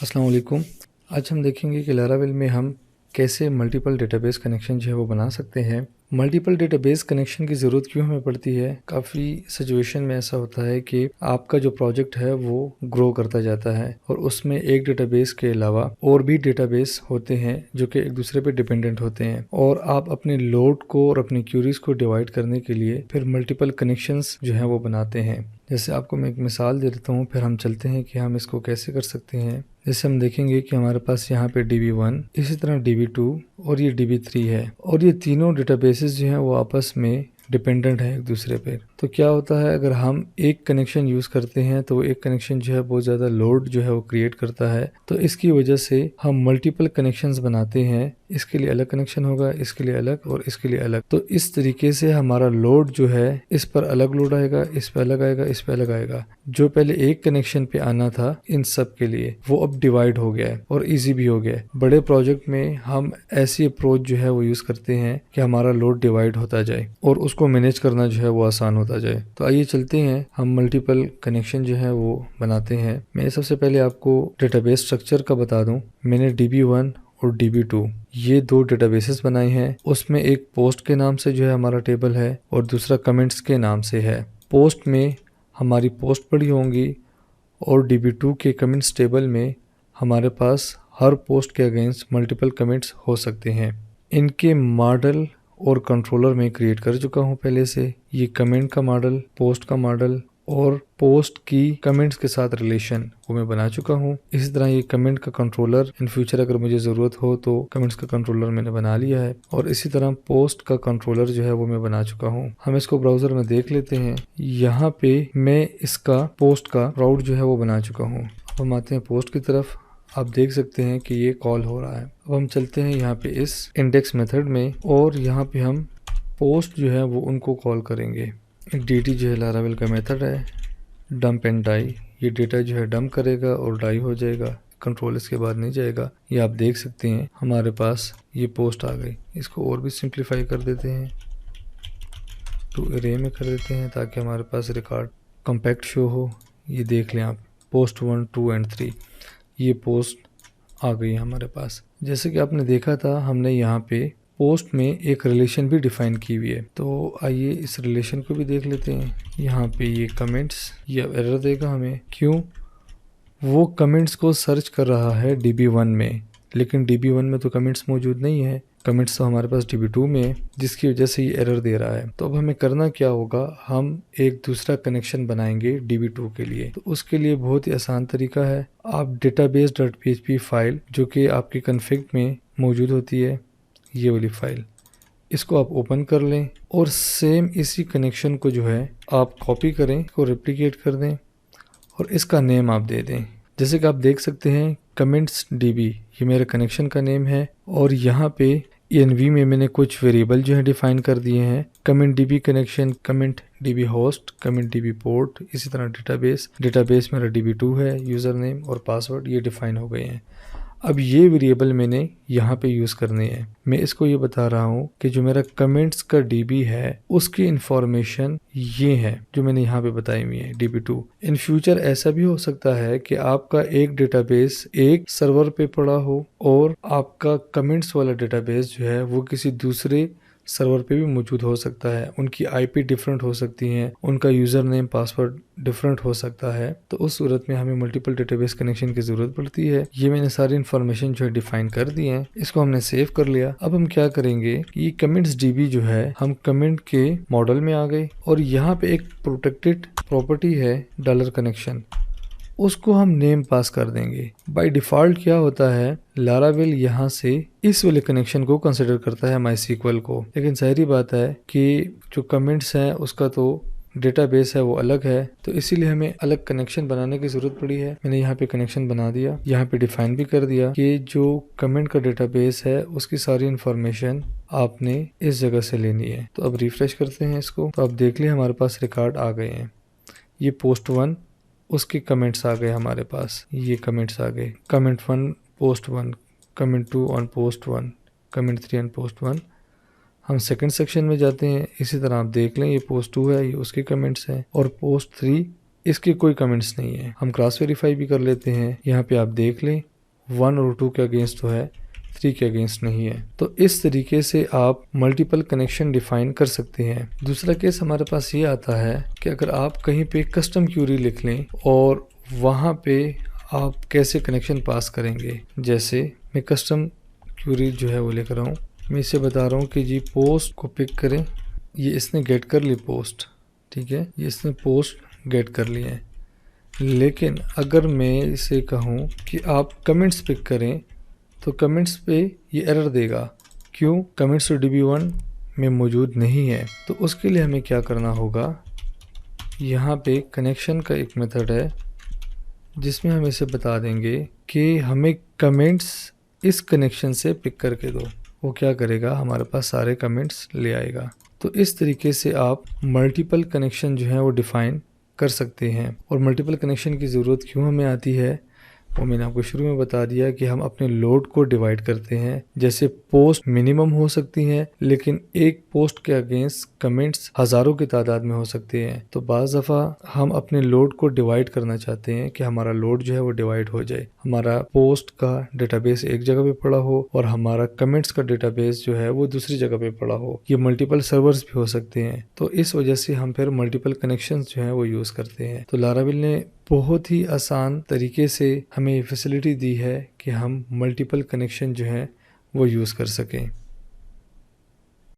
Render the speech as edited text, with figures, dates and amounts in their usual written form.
अस्सलाम वालेकुम। आज हम देखेंगे कि लारावेल में हम कैसे मल्टीपल डेटाबेस कनेक्शन जो है वो बना सकते हैं। मल्टीपल डेटाबेस कनेक्शन की ज़रूरत क्यों हमें पड़ती है? काफ़ी सिचुएशन में ऐसा होता है कि आपका जो प्रोजेक्ट है वो ग्रो करता जाता है और उसमें एक डेटाबेस के अलावा और भी डेटाबेस होते हैं जो कि एक दूसरे पे डिपेंडेंट होते हैं और आप अपने लोड को और अपनी क्यूरीज को डिवाइड करने के लिए फिर मल्टीपल कनेक्शंस जो हैं वो बनाते हैं। जैसे आपको मैं एक मिसाल दे देता हूँ, फिर हम चलते हैं कि हम इसको कैसे कर सकते हैं। जैसे हम देखेंगे कि हमारे पास यहाँ पे DB1, इसी तरह DB2 और ये DB3 है और ये तीनों डेटाबेसेस जो हैं वो आपस में डिपेंडेंट है एक दूसरे पे। तो क्या होता है, अगर हम एक कनेक्शन यूज़ करते हैं तो एक कनेक्शन जो है बहुत ज़्यादा लोड जो है वो क्रिएट करता है, तो इसकी वजह से हम मल्टीपल कनेक्शंस बनाते हैं। इसके लिए अलग कनेक्शन होगा, इसके लिए अलग और इसके लिए अलग। तो इस तरीके से हमारा लोड जो है इस पर अलग लोड आएगा, इस पर अलग आएगा, इस पर अलग आएगा। जो पहले एक कनेक्शन पे आना था इन सब के लिए वो अब डिवाइड हो गया है और इजी भी हो गया है। बड़े प्रोजेक्ट में हम ऐसी अप्रोच जो है वो यूज़ करते हैं कि हमारा लोड डिवाइड होता जाए और उसको मैनेज करना जो है वो आसान होता जाए। तो आइए चलते हैं, हम मल्टीपल कनेक्शन जो है वो बनाते हैं। मैं सबसे पहले आपको डेटाबेस स्ट्रक्चर का बता दूं। मैंने DB1 और DB2 ये दो डेटाबेसेस बनाए हैं। उसमें एक पोस्ट के नाम से जो है हमारा टेबल है और दूसरा कमेंट्स के नाम से है। पोस्ट में हमारी पोस्ट पड़ी होंगी और DB2 के कमेंट्स टेबल में हमारे पास हर पोस्ट के अगेंस्ट मल्टीपल कमेंट्स हो सकते हैं। इनके मॉडल और कंट्रोलर में क्रिएट कर चुका हूँ पहले से। ये कमेंट का मॉडल, पोस्ट का मॉडल और पोस्ट की कमेंट्स के साथ रिलेशन वो मैं बना चुका हूँ। इसी तरह ये कमेंट का कंट्रोलर इन फ्यूचर अगर मुझे ज़रूरत हो तो कमेंट्स का कंट्रोलर मैंने बना लिया है और इसी तरह पोस्ट का कंट्रोलर जो है वो मैं बना चुका हूँ। हम इसको ब्राउज़र में देख लेते हैं। यहाँ पे मैं इसका पोस्ट का राउट जो है वो बना चुका हूँ। अब हम आते हैं पोस्ट की तरफ। आप देख सकते हैं कि ये कॉल हो रहा है। अब हम चलते हैं यहाँ पे इस इंडेक्स मेथड में और यहाँ पे हम पोस्ट जो है वो उनको कॉल करेंगे। DT जो है लारावेल का मेथड है, डंप एंड डाई। ये डेटा जो है डंप करेगा और डाई हो जाएगा, कंट्रोल इसके बाद नहीं जाएगा। ये आप देख सकते हैं हमारे पास ये पोस्ट आ गई। इसको और भी सिंप्लीफाई कर देते हैं, टू अरे में कर देते हैं ताकि हमारे पास रिकॉर्ड कॉम्पैक्ट शो हो। ये देख लें आप, पोस्ट 1, 2 एंड 3 ये पोस्ट आ गई हमारे पास। जैसे कि आपने देखा था, हमने यहाँ पे पोस्ट में एक रिलेशन भी डिफाइन की हुई है। तो आइए इस रिलेशन को भी देख लेते हैं। यहाँ पे ये कमेंट्स, ये एरर देगा हमें। क्यों? वो कमेंट्स को सर्च कर रहा है DB1 में, लेकिन DB1 में तो कमेंट्स मौजूद नहीं है। कमेंट्स तो हमारे पास DB2 में है, जिसकी वजह से ये एरर दे रहा है। तो अब हमें करना क्या होगा, हम एक दूसरा कनेक्शन बनाएंगे DB2 के लिए। तो उसके लिए बहुत ही आसान तरीका है। आप database.php फाइल जो कि आपकी कॉन्फ़िग में मौजूद होती है, ये वाली फाइल, इसको आप ओपन कर लें और सेम इसी कनेक्शन को जो है आप कॉपी करें, इसको रेप्लिकेट कर दें और इसका नेम आप दे दें। जैसे कि आप देख सकते हैं कमेंट्स DB ये मेरे कनेक्शन का नेम है और यहाँ पे env में मैंने कुछ वेरिएबल जो है डिफाइन कर दिए हैं। Comment DB connection, comment DB host, comment DB port, इसी तरह डेटाबेस मेरा DB2 है, यूज़र नेम और पासवर्ड ये डिफाइन हो गए हैं। अब ये वेरिएबल मैंने यहाँ पे यूज़ करने हैं। मैं इसको ये बता रहा हूँ कि जो मेरा कमेंट्स का DB है उसकी इंफॉर्मेशन ये है जो मैंने यहाँ पे बताई हुई है, DB2। इन फ्यूचर ऐसा भी हो सकता है कि आपका एक डेटाबेस एक सर्वर पे पड़ा हो और आपका कमेंट्स वाला डेटाबेस जो है वो किसी दूसरे सर्वर पे भी मौजूद हो सकता है। उनकी IP डिफरेंट हो सकती हैं, उनका यूज़र नेम पासवर्ड डिफरेंट हो सकता है। तो उस सूरत में हमें मल्टीपल डेटाबेस कनेक्शन की ज़रूरत पड़ती है। ये मैंने सारी इन्फॉर्मेशन जो है डिफाइन कर दी है। इसको हमने सेव कर लिया। अब हम क्या करेंगे, ये कमेंट्स DB जो है हम कमेंट के मॉडल में आ गए और यहाँ पे एक प्रोटेक्टेड प्रॉपर्टी है $कनेक्शन, उसको हम नेम पास कर देंगे। बाय डिफ़ॉल्ट क्या होता है, लारावेल यहाँ से इस वाले कनेक्शन को कंसिडर करता है MySQL को, लेकिन जाहिर बात है कि जो कमेंट्स हैं उसका तो डेटाबेस है वो अलग है, तो इसीलिए हमें अलग कनेक्शन बनाने की ज़रूरत पड़ी है। मैंने यहाँ पे कनेक्शन बना दिया, यहाँ पे डिफाइन भी कर दिया कि जो कमेंट का डेटाबेस है उसकी सारी इन्फॉर्मेशन आपने इस जगह से लेनी है। तो अब रिफ्रेश करते हैं इसको, तो अब देख लिया हमारे पास रिकॉर्ड आ गए हैं। ये पोस्ट 1 उसके कमेंट्स आ गए हमारे पास, ये कमेंट्स आ गए, comment 1 post 1, comment 2 on post 1, comment 3 on post 1। हम सेकंड सेक्शन में जाते हैं। इसी तरह आप देख लें, ये पोस्ट 2 है, ये उसके कमेंट्स हैं और पोस्ट 3 इसके कोई कमेंट्स नहीं है। हम क्रॉस वेरीफाई भी कर लेते हैं। यहाँ पे आप देख लें 1 और 2 के अगेंस्ट तो है, 3 के अगेंस्ट नहीं है। तो इस तरीके से आप मल्टीपल कनेक्शन डिफाइन कर सकते हैं। दूसरा केस हमारे पास ये आता है कि अगर आप कहीं पे कस्टम क्यूरी लिख लें और वहाँ पे आप कैसे कनेक्शन पास करेंगे। जैसे मैं कस्टम क्यूरी जो है वो लेकर आऊँ, मैं इसे बता रहा हूँ कि जी पोस्ट को पिक करें। ये इसने गेट कर ली पोस्ट, ठीक है, ये इसने पोस्ट गेट कर लिए हैं। लेकिन अगर मैं इसे कहूँ कि आप कमेंट्स पिक करें तो कमेंट्स पे ये एरर देगा। क्यों? कमेंट्स तो DB1 में मौजूद नहीं है। तो उसके लिए हमें क्या करना होगा, यहाँ पे कनेक्शन का एक मेथड है जिसमें हम इसे बता देंगे कि हमें कमेंट्स इस कनेक्शन से पिक करके दो। वो क्या करेगा, हमारे पास सारे कमेंट्स ले आएगा। तो इस तरीके से आप मल्टीपल कनेक्शन जो है वो डिफाइन कर सकते हैं। और मल्टीपल कनेक्शन की ज़रूरत क्यों हमें आती है, वो मैंने आपको शुरू में बता दिया कि हम अपने लोड को डिवाइड करते हैं। जैसे पोस्ट मिनिमम हो सकती हैं, लेकिन एक पोस्ट के अगेंस्ट कमेंट्स हज़ारों की तादाद में हो सकते हैं। तो बाज़ दफ़ा हम अपने लोड को डिवाइड करना चाहते हैं कि हमारा लोड जो है वो डिवाइड हो जाए। हमारा पोस्ट का डेटाबेस एक जगह पे पड़ा हो और हमारा कमेंट्स का डेटाबेस जो है वो दूसरी जगह पे पड़ा हो। ये मल्टीपल सर्वर्स भी हो सकते हैं। तो इस वजह से हम फिर मल्टीपल कनेक्शंस जो है वो यूज़ करते हैं। तो लारावेल ने बहुत ही आसान तरीके से हमें फैसिलिटी दी है कि हम मल्टीपल कनेक्शन जो है वो यूज़ कर सकें।